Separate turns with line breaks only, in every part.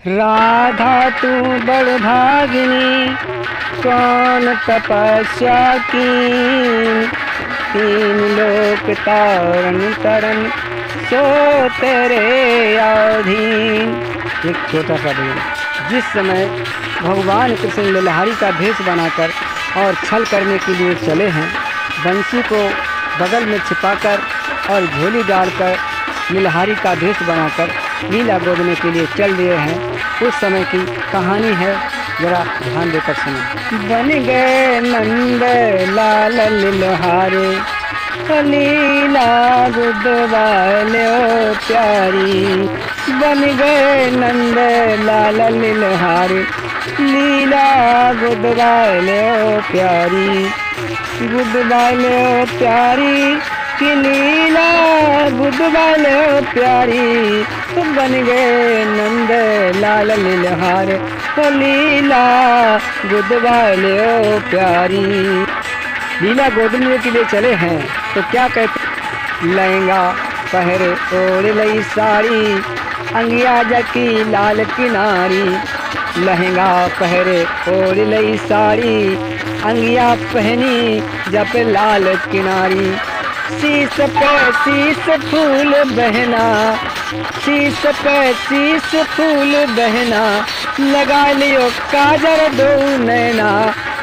राधा तू बड़ भागिनी कौन तपस्या की, तीन लोक तारण तरन सो तेरे अधीन। एक छोटा सा भजन। जिस समय भगवान कृष्ण लीलाहारी का भेष बनाकर और छल करने के लिए चले हैं, बंसी को बगल में छिपाकर और झोली डालकर लीलाहारी का भेष बनाकर लीला गोदने के लिए चल दिए हैं, उस समय की कहानी है, जरा ध्यान देकर सुनो। बन गए नंद लाल लीलाहारी, लीला गुदवाले ओ प्यारी। बन गए नंद लाल लीलाहारी, लीला गुदवाले ओ प्यारी। गुदवाले ओ प्यारी की लीला गुदवाले ओ प्यारी। बन गए नंद लाल लीलाहारी, लीला गुदवाले ओ प्यारी। लीला गोदने के लिए चले हैं तो क्या कहते, लहंगा पहरे ओढ़ लई साड़ी, अंगिया जकी लाल किनारी। लहंगा पहरे ओढ़ लई साड़ी, अंगिया पहनी जप लाल किनारी। शीश पे शीश फूल बहना, शीश पे शीश फूल बहना, लगा लियो काजर दो नैना।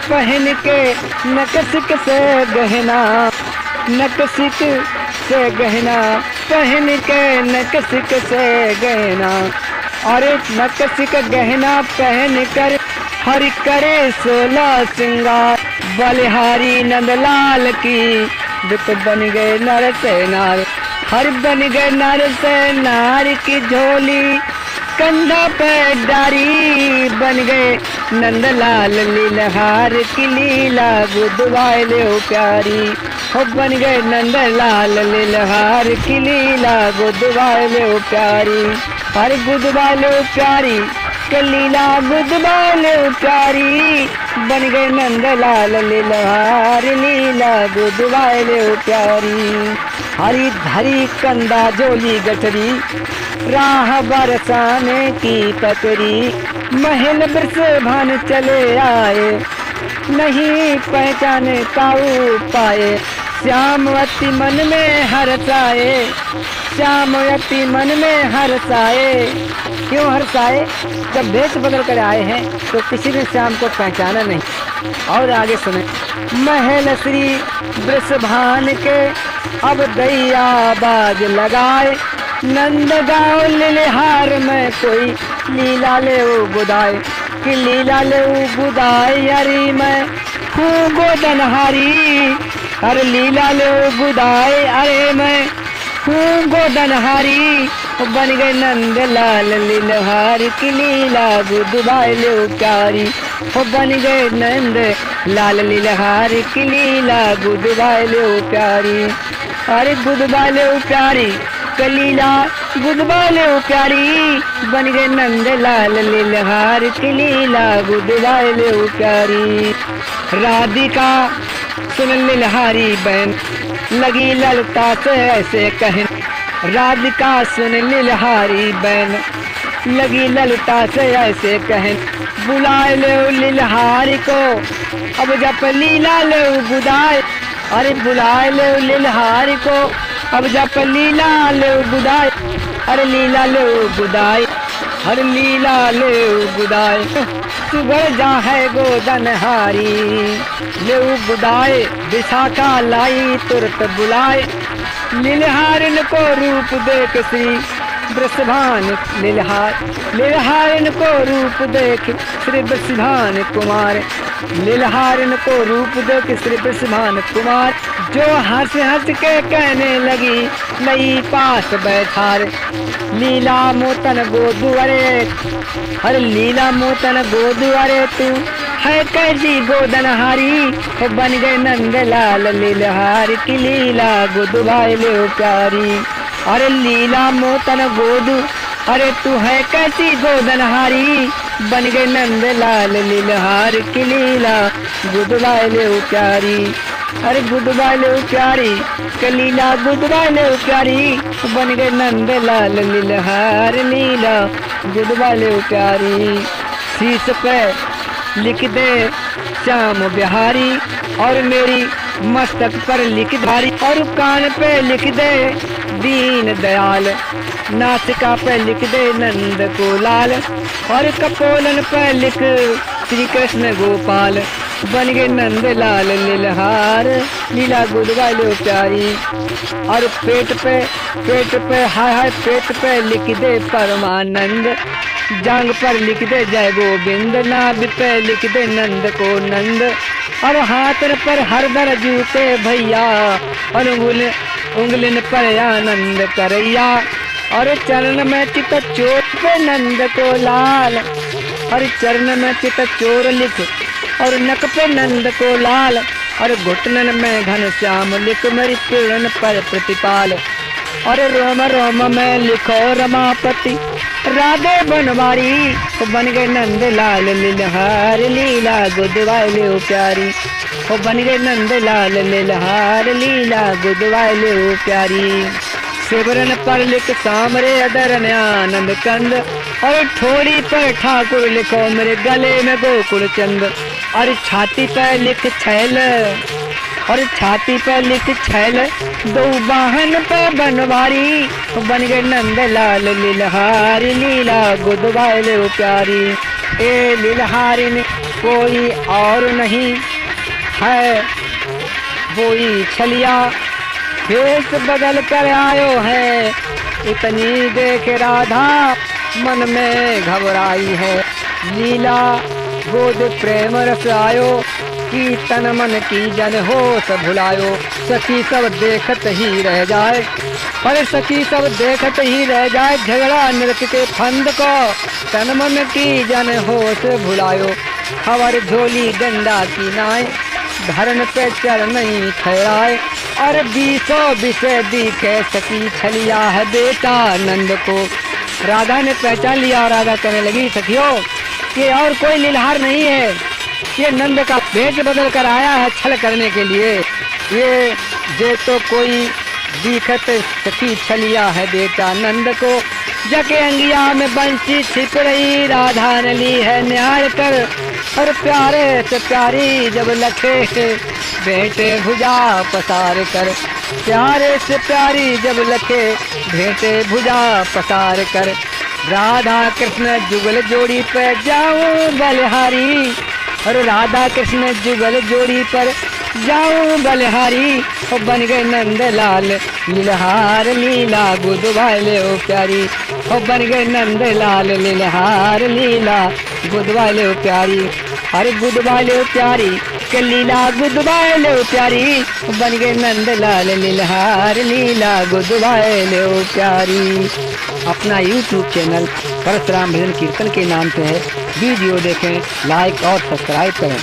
पहन के नकसिक से गहना, नकसिक से गहना, पहन के नकसिक से गहना। और नकसिक गहना पहन कर हरि करे 16 श्रृंगार। बलिहारी नंदलाल की दुख बन गए नर से नार, हर बन गए नर से नार की झोली कंधा पे डारी। बन गए नंदलाल लीलाहार की लीला गुदवाले ओ प्यारी। हो बन गए नंदलाल लीलाहार की लीला गुदवाले ओ प्यारी। हर गुदवाले ओ प्यारी के लीला गुदवाले ओ प्यारी। बन गए नंदलाल लीलाहार लीला गुदवाले ओ प्यारी। हरी धरी कंदा जोली गठरी, राह बरसाने की पकड़ी। महल वृषभान चले आए, नहीं पहचाने काऊ पाए। श्यामवती मन में हर्षाए, श्यामवती मन में हर्षाए। क्यों हर्षाए? जब भेष बदल कर आए हैं तो किसी ने श्याम को पहचाना नहीं। और आगे सुने, महल श्री वृषभान के अब दैया बाज लगाए। नंद गाँव लीलाहार में कोई लीला ले बुदाए, कि लीला ले बुदाए। अरे मैं हूँ गोदनहारी, अरे लीला ले बुदाए। अरे मैं हूँ गोदनहारी। बन गए नंद लाल लीलाहार की लीला गुदवाले ओ प्यारी। हो बन गए नंद लाल लीलाहार की लीला गुदवाले ओ प्यारी। अरे गुदवाले ओ प्यारी कलीला गुदवाले ओ प्यारी। बन गए नंद लाल लीलाहार की लीला गुदवाले ओ प्यारी। राधिका सुन लीलाहारी बहन, लगी ललता से ऐसे कहन। राधिका सुन लीलाहारी बहन, लगी ललता से ऐसे कहन। बुलाए ले लीलाहारी को अब जप लीला ले बुदाए। अरे बुलाए ले लीलाहारी को अब जप लीला ले बुदाए। अरे लीला ले बुदाए, हर लीला ले बुदाए। सुबह जा है गोदनहारी, ले बुदाए। विशाखा लाई तुरंत बुलाए। लीलाहारिन को रूप देख श्री वृषभान लीलाहार। लीलाहारिन को रूप देख श्री वृषभान कुमार। लीलाहारिन को रूप देख श्री वृषभान कुमार। जो हंस हंस के कहने लगी लई पास बैठार। लीला मोतन गोदू अरे, हर लीला मोतन गोदू अरे तू है कैसी गोदनहारी। बन गए नंद लाल लीलाहार की लीला गुदवाले ओ प्यारी। अरे लीला मोतन गोदू अरे तू है कैसी गोदनहारी। बन गए नंद लाल लीलाहार की लीला गुदवाले ओ प्यारी। अरे गुदवाले ओ प्यारी के लीला गुदवाले ओ प्यारी। बन गए नंद लाल लीलाहार लीला गुदवाले प्यारी। शीश पे लिख दे श्याम बिहारी, और मेरी मस्तक पर लिख धारी, और कान पे लिख दे दीन दयाल, नासिका पे लिख दे नंद को लाल, और कपोलन पे लिख श्री कृष्ण गोपाल, बन गए नंद लाल लीलहार, लीला गुदवाले प्यारी। और पेट पे हाय हाय पेट पे लिख दे परमानंद, जांग पर लिख दे जय गोविंद, नाभि पे लिख दे नंद को नंद, और हाथ पर हरदर जूते भैया, और उंगलिन पर आनंद करैया, और चरण में चित चोर पे नंद को लाल, और चरण में चित चोर लिख, और नक पे नंद को लाल, और घुटनन में घन श्याम लिख, मेरी पीड़न पर प्रतिपाल, और रोम रोम में लिखो रमापति राधे बनवारी, तो बन गए नंद लाल लीलहार, लीला गुदवाले प्यारी, तो बन गए नंद लाल लीलहार, लीला गुदवाले प्यारी। शिवरन पर लिख सामरे अदरन आनंद कंद, और ठोड़ी पर ठाकुर लिखो मेरे गले में गोकुल चंद, और छाती पर लिख छैल, और छाती पर लिख छैल, दो वाहन पे बनवारी, बन गए नंद लाल लीलहारी, लीला गुदवाले प्यारी। ए लीलहारी में कोई और नहीं है, वही छलिया भेष बदल कर आयो है, इतनी देख राधा मन में घबराई है, लीला गोद प्रेम रस आयो, की तन मन की जन हो सब भुलायो, सखी सब देखत ही रह जाए, पर सखी सब देखत ही रह जाए, झगड़ा नृत्य के फंद को तन मन की जन हो से भुलायो, खबर झोली डंडा की नाय, धरन पे चढ़ नहीं ठहराए, और बीसों विषय दिखे सखी छलिया है बेटा नंद को। राधा ने पहचान लिया, राधा कहने लगी सखियों ये और कोई लीलहार नहीं है, ये नंद का भेष बदल कर आया है छल करने के लिए, ये तो कोई दिखत सखी छलिया है बेटा नंद को, जके अंगिया में बंसी छिप रही, राधा ने ली है न्याय कर, और प्यारे से प्यारी जब लखे भेंटे भुजा पसार कर, प्यारे से प्यारी जब लखे भेंटे भुजा पसार कर, राधा कृष्ण जुगल जोड़ी पर जाऊं बलिहारी, और राधा कृष्ण जुगल जोड़ी पर जाऊं बलिहारी, और बन गए नंद लाल लीलहार, लीला गुदवाले प्यारी, और बन गए नंद लाल लीलहार, लीला गुदवाले प्यारी। अरे गुदवाले प्यारी के लीला गुदवाले प्यारी, बन गए नंद लाल लीलहार, लीला गुदवाले प्यारी। अपना YouTube चैनल परशुराम भजन कीर्तन के नाम से है, वीडियो देखें, लाइक और सब्सक्राइब करें।